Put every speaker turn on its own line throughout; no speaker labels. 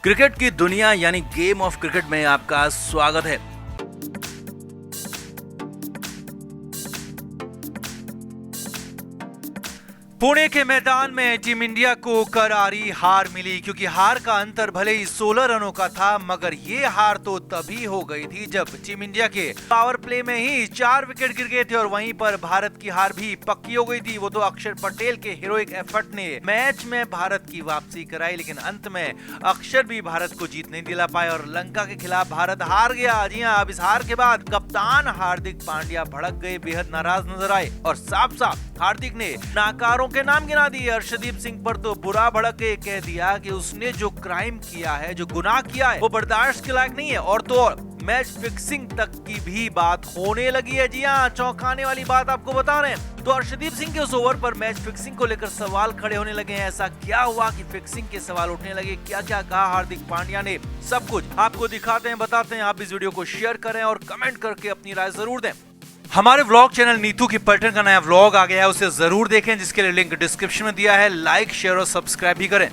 Cricket की दुनिया यानी गेम ऑफ क्रिकेट में आपका स्वागत है। पुणे के मैदान में टीम इंडिया को करारी हार मिली, क्योंकि हार का अंतर भले ही 16 रनों का था, मगर ये हार तो तभी हो गई थी जब टीम इंडिया के पावर प्ले में ही 4 विकेट गिर गए थे और वहीं पर भारत की हार भी पक्की हो गई थी। वो तो अक्षर पटेल के हीरोइक एफर्ट ने मैच में भारत की वापसी कराई, लेकिन अंत में अक्षर भी भारत को जीत नहीं दिला पाए और लंका के खिलाफ भारत हार गया। जी हाँ, अब इस हार के बाद कप्तान हार्दिक पांड्या भड़क गए, बेहद नाराज नजर आए और साफ साफ हार्दिक ने नाकारों के नाम गिना दिए। अर्शदीप सिंह पर तो बुरा भड़क के कह दिया कि उसने जो क्राइम किया है, जो गुनाह किया है, वो बर्दाश्त के लायक नहीं है। और तो और मैच फिक्सिंग तक की भी बात होने लगी है। जी हाँ, चौंकाने वाली बात आपको बता रहे हैं। तो अर्शदीप सिंह के उस ओवर पर मैच फिक्सिंग को लेकर सवाल खड़े होने लगे हैं। ऐसा क्या हुआ कि फिक्सिंग के सवाल उठने लगे, क्या क्या कहा हार्दिक पांड्या ने, सब कुछ आपको दिखाते हैं, बताते हैं। आप इस वीडियो को शेयर करें और कमेंट करके अपनी राय जरूर दें। हमारे व्लॉग चैनल नीतू की पैटर्न का नया व्लॉग आ गया है, उसे जरूर देखें, जिसके लिए लिंक डिस्क्रिप्शन में दिया है। लाइक, शेयर और सब्सक्राइब भी करें।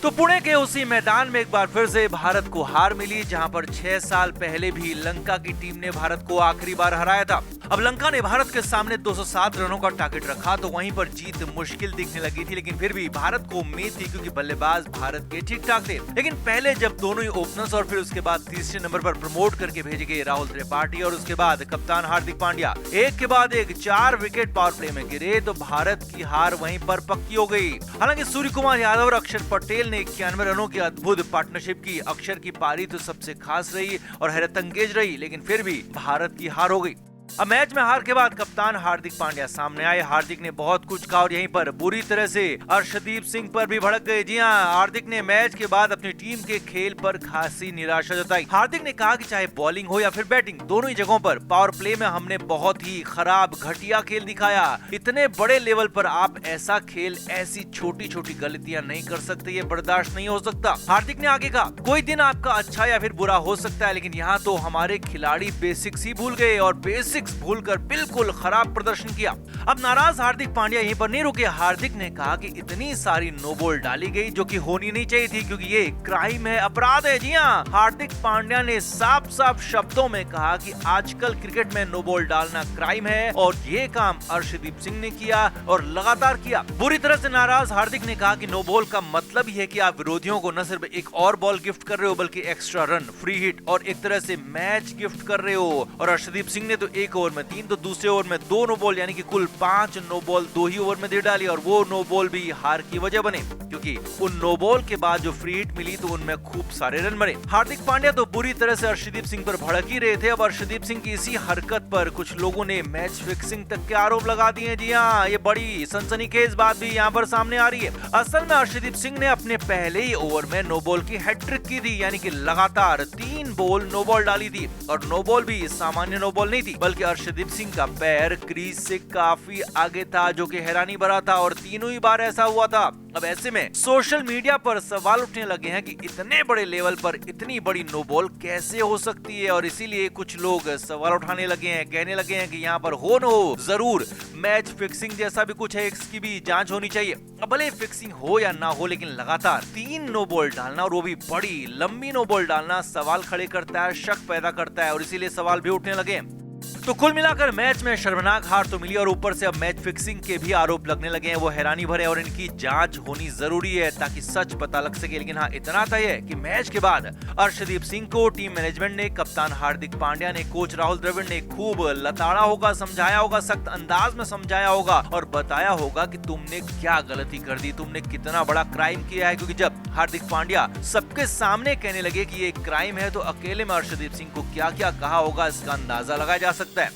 तो पुणे के उसी मैदान में एक बार फिर से भारत को हार मिली, जहां पर 6 साल पहले भी लंका की टीम ने भारत को आखिरी बार हराया था। अब लंका ने भारत के सामने 207 रनों का टारगेट रखा, तो वहीं पर जीत मुश्किल दिखने लगी थी, लेकिन फिर भी भारत को उम्मीद थी, क्योंकि बल्लेबाज भारत के ठीक ठाक थे। लेकिन पहले जब दोनों ही ओपनर्स और फिर उसके बाद तीसरे नंबर पर प्रमोट करके भेजे गए राहुल त्रिपाठी और उसके बाद कप्तान हार्दिक पांड्या एक के बाद एक 4 विकेट पावर प्ले में गिरे, तो भारत की हार वहीं पर पक्की हो गई। हालांकि सूर्य कुमार यादव और अक्षर पटेल ने 91 रनों की अद्भुत पार्टनरशिप की। अक्षर की पारी तो सबसे खास रही और हैरत अंगेज रही, लेकिन फिर भी भारत की हार हो गई। अब मैच में हार के बाद कप्तान हार्दिक पांड्या सामने आए। हार्दिक ने बहुत कुछ कहा और यहीं पर बुरी तरह से अर्शदीप सिंह पर भी भड़क गए। जी हाँ, हार्दिक ने मैच के बाद अपनी टीम के खेल पर खासी निराशा जताई। हार्दिक ने कहा कि चाहे बॉलिंग हो या फिर बैटिंग, दोनों ही जगहों पर पावर प्ले में हमने बहुत ही खराब घटिया खेल दिखाया। इतने बड़े लेवल पर आप ऐसा खेल, ऐसी छोटी छोटी गलतियां नहीं कर सकते, ये बर्दाश्त नहीं हो सकता। हार्दिक ने आगे कहा, कोई दिन आपका अच्छा या फिर बुरा हो सकता है, लेकिन यहाँ तो हमारे खिलाड़ी बेसिक्स ही भूल गए और बेसिक्स भूलकर बिल्कुल खराब प्रदर्शन किया। अब नाराज हार्दिक पांड्या यहीं पर नहीं रुके। हार्दिक ने कहा कि इतनी सारी नो बॉल डाली गई जो कि होनी नहीं चाहिए थी, क्योंकि ये क्राइम है, अपराध है। जी हाँ, हार्दिक पांड्या ने साफ साफ शब्दों में कहा कि आजकल क्रिकेट में नो बॉल डालना क्राइम है और ये काम अर्शदीप सिंह ने किया और लगातार किया। बुरी तरह से नाराज हार्दिक ने कहा कि नो बॉल का मतलब ही है कि आप विरोधियों को न सिर्फ एक और बॉल गिफ्ट कर रहे हो, बल्कि एक्स्ट्रा रन, फ्री हिट और एक तरह से मैच गिफ्ट कर रहे हो। और अर्शदीप सिंह ने तो एक ओवर में 3 तो दूसरे ओवर में 2 नो बॉल, यानी कि कुल 5 नो बॉल 2 ही ओवर में दे डाली और वो नो बॉल भी हार की वजह बने, क्योंकि उन नो बॉल के बाद जो फ्री हिट मिली तो उनमें खूब सारे रन बने। हार्दिक पांड्या तो बुरी तरह से अर्शदीप सिंह पर भड़क ही रहे थे। अब अर्शदीप सिंह की इसी हरकत पर कुछ लोगों ने मैच फिक्सिंग तक के आरोप लगा दिए। जी हाँ, ये बड़ी सनसनीखेज बात भी यहाँ पर सामने आ रही है। असल में अर्शदीप सिंह ने अपने पहले ही ओवर में नो बॉल की हैट्रिक की थी, यानी कि लगातार 3 बॉल नो बॉल डाली थी और नो बॉल भी सामान्य नो बॉल नहीं थी, बल्कि अर्शदीप सिंह का पैर क्रीज से काफी आगे था, जो कि हैरानी भरा था और तीनों ही बार ऐसा हुआ था। अब ऐसे में सोशल मीडिया पर सवाल उठने लगे हैं कि इतने बड़े लेवल पर इतनी बड़ी नो बॉल कैसे हो सकती है, और इसीलिए कुछ लोग सवाल उठाने लगे हैं, कहने लगे हैं कि यहाँ पर हो न हो, जरूर मैच फिक्सिंग जैसा भी कुछ है, इसकी भी जांच होनी चाहिए। अब भले फिक्सिंग हो या ना हो, लेकिन लगातार 3 नो बॉल डालना और वो भी बड़ी लंबी नो बॉल डालना सवाल खड़े करता है, शक पैदा करता है और इसीलिए सवाल भी उठने लगे हैं। तो कुल मिलाकर मैच में शर्मनाक हार तो मिली और ऊपर से अब मैच फिक्सिंग के भी आरोप लगने लगे हैं। वो हैरानी भरे और इनकी जांच होनी जरूरी है ताकि सच पता लग सके। लेकिन हाँ, इतना तय है कि मैच के बाद अर्शदीप सिंह को टीम मैनेजमेंट ने, कप्तान हार्दिक पांड्या ने, कोच राहुल द्रविड़ ने खूब लताड़ा होगा, समझाया होगा, सख्त अंदाज में समझाया होगा और बताया होगा कि तुमने क्या गलती कर दी, तुमने कितना बड़ा क्राइम किया है। क्योंकि जब हार्दिक पांड्या सबके सामने कहने लगे कि ये क्राइम है, तो अकेले में अर्शदीप सिंह को क्या क्या कहा होगा, इसका अंदाजा लगाया जा सकता है।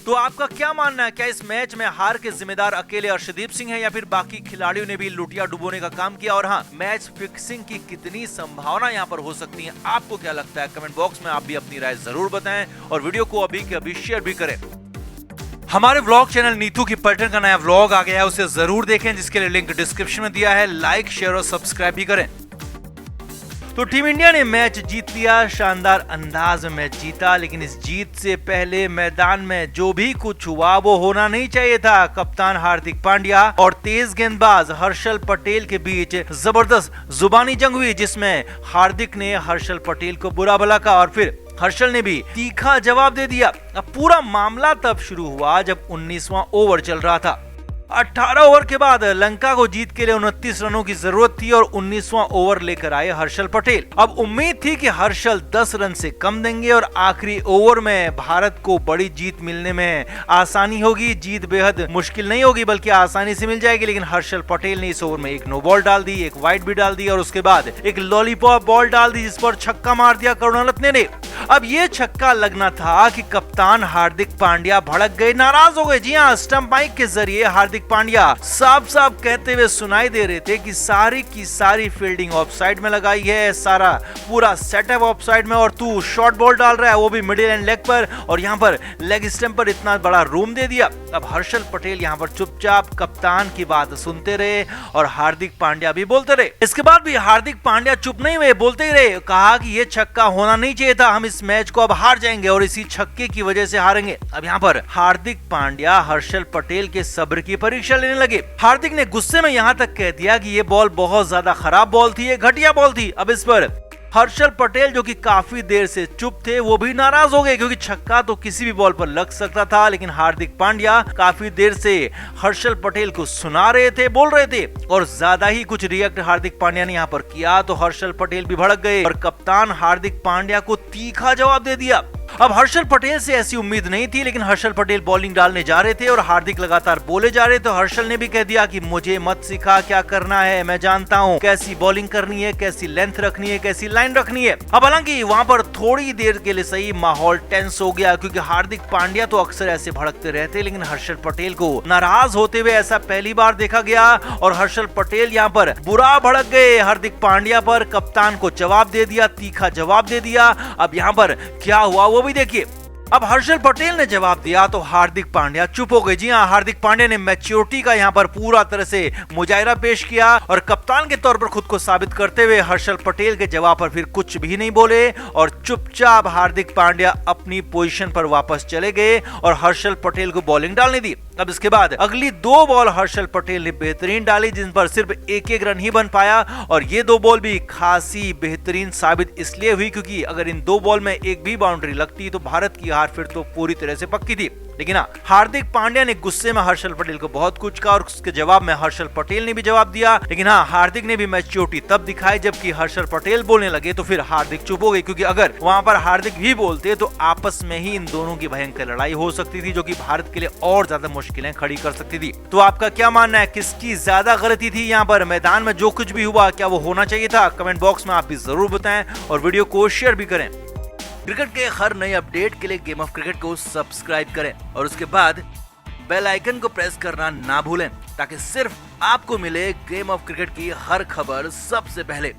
तो आपका क्या मानना है, क्या इस मैच में हार के जिम्मेदार अकेले अर्शदीप सिंह हैं या फिर बाकी खिलाड़ियों ने भी लुटिया डुबोने का काम किया? और हाँ, मैच फिक्सिंग की कितनी संभावना यहाँ पर हो सकती है, आपको क्या लगता है? कमेंट बॉक्स में आप भी अपनी राय जरूर बताएं और वीडियो को अभी के अभी शेयर भी करें। हमारे व्लॉग चैनल नीतू की पैटर्न का नया व्लॉग आ गया है, उसे जरूर देखें, जिसके लिए लिंक डिस्क्रिप्शन में दिया है। लाइक, शेयर और सब्सक्राइब भी करें। तो टीम इंडिया ने मैच जीत लिया, शानदार अंदाज में मैच जीता, लेकिन इस जीत से पहले मैदान में जो भी कुछ हुआ वो होना नहीं चाहिए था। कप्तान हार्दिक पांड्या और तेज गेंदबाज हर्षल पटेल के बीच जबरदस्त जुबानी जंग हुई, जिसमें हार्दिक ने हर्षल पटेल को बुरा भला कहा और फिर हर्षल ने भी तीखा जवाब दे दिया। अब पूरा मामला तब शुरू हुआ जब 19वां ओवर चल रहा था। 18 ओवर के बाद लंका को जीत के लिए 29 रनों की जरूरत थी और 19वां ओवर लेकर आए हर्षल पटेल। अब उम्मीद थी कि हर्षल 10 रन से कम देंगे और आखिरी ओवर में भारत को बड़ी जीत मिलने में आसानी होगी। जीत बेहद मुश्किल नहीं होगी बल्कि आसानी से मिल जाएगी, लेकिन हर्षल पटेल ने इस ओवर में एक नो बॉल डाल दी, एक वाइड भी डाल दी और उसके बाद एक लॉलीपॉप बॉल डाल दी जिस पर छक्का मार दिया करुणारत्ने ने। अब ये छक्का लगना था कि कप्तान हार्दिक पांड्या भड़क गए, नाराज हो गए। जी हाँ, स्टंप माइक के जरिए हार्दिक पांड्या साफ साफ कहते हुए सुनाई दे रहे थे कि सारी की सारी फील्डिंग ऑफसाइड में लगाई है, सारा पूरा सेटअप ऑफसाइड में और तू शॉर्ट बॉल डाल रहा है वो भी मिडिल एंड लेग पर, और यहाँ पर लेग स्टंप पर इतना बड़ा रूम दे दिया। अब हर्षल पटेल यहाँ पर चुपचाप कप्तान की बात सुनते रहे और हार्दिक पांड्या भी बोलते रहे। इसके बाद भी हार्दिक पांड्या चुप नहीं हुए, बोलते ही रहे, कहा कि ये छक्का होना नहीं चाहिए था, हम इस मैच को अब हार जाएंगे और इसी छक्के की वजह से हारेंगे। अब यहाँ पर हार्दिक पांड्या हर्षल पटेल के सब्र की परीक्षा लेने लगे। हार्दिक ने गुस्से में यहाँ तक कह दिया कि ये बॉल बहुत ज्यादा खराब बॉल थी, ये घटिया बॉल थी। अब इस पर हर्षल पटेल जो कि काफी देर से चुप थे वो भी नाराज हो गए, क्योंकि छक्का तो किसी भी बॉल पर लग सकता था, लेकिन हार्दिक पांड्या काफी देर से हर्षल पटेल को सुना रहे थे, बोल रहे थे और ज्यादा ही कुछ रिएक्ट हार्दिक पांड्या ने यहाँ पर किया तो हर्षल पटेल भी भड़क गए और कप्तान हार्दिक पांड्या को तीखा जवाब दे दिया। अब हर्षल पटेल से ऐसी उम्मीद नहीं थी, लेकिन हर्षल पटेल बॉलिंग डालने जा रहे थे और हार्दिक लगातार बोले जा रहे थे। तो हर्षल ने भी कह दिया कि मुझे मत सिखा क्या करना है, मैं जानता हूँ कैसी बॉलिंग करनी है, कैसी लेंथ रखनी है, कैसी लाइन रखनी है। अब हालांकि वहां पर थोड़ी देर के लिए सही माहौल टेंस हो गया, क्योंकि हार्दिक पांड्या तो अक्सर ऐसे भड़कते रहते, लेकिन हर्षल पटेल को नाराज होते हुए ऐसा पहली बार देखा गया और हर्षल पटेल यहाँ पर बुरा भड़क गए हार्दिक पांड्या पर, कप्तान को जवाब दे दिया, तीखा जवाब दे दिया। अब यहाँ पर क्या हुआ वो भी देखिए। अब हर्षल पटेल ने जवाब दिया तो हार्दिक पांड्या चुप हो गए। जी हाँ, हार्दिक पांड्या ने मैच्योरिटी का यहाँ पर पूरा तरह से मुजाहिरा पेश किया और कप्तान के तौर पर खुद को साबित करते हुए हर्षल पटेल के जवाब पर फिर कुछ भी नहीं बोले और चुपचाप हार्दिक पांड्या अपनी पोजीशन पर वापस चले गए और हर्षल पटेल को बॉलिंग डालने दी। अब इसके बाद अगली 2 बॉल हर्षल पटेल ने बेहतरीन डाली, जिन पर सिर्फ एक रन ही बन पाया और ये 2 बॉल भी खासी बेहतरीन साबित इसलिए हुई क्योंकि अगर इन 2 बॉल में एक भी बाउंड्री लगती तो भारत की हार फिर तो पूरी तरह से पक्की थी। लेकिन हाँ, हार्दिक पांड्या ने गुस्से में हर्षल पटेल को बहुत कुछ कहा और उसके जवाब में हर्षल पटेल ने भी जवाब दिया। लेकिन हाँ, हार्दिक ने भी मैच्योरिटी तब दिखाई जबकि हर्षल पटेल बोलने लगे तो फिर हार्दिक चुप हो गए, क्योंकि अगर वहां पर हार्दिक भी बोलते तो आपस में ही इन दोनों की भयंकर लड़ाई हो सकती थी, जो कि भारत के लिए और ज्यादा मुश्किलें खड़ी कर सकती थी। तो आपका क्या मानना है, किसकी ज्यादा गलती थी यहाँ पर? मैदान में जो कुछ भी हुआ क्या वो होना चाहिए था? कमेंट बॉक्स में आप भी जरूर बताएं और वीडियो को शेयर भी करें। क्रिकेट के हर नए अपडेट के लिए गेम ऑफ क्रिकेट को सब्सक्राइब करें और उसके बाद बेल आइकन को प्रेस करना ना भूलें, ताकि सिर्फ आपको मिले गेम ऑफ क्रिकेट की हर खबर सबसे पहले।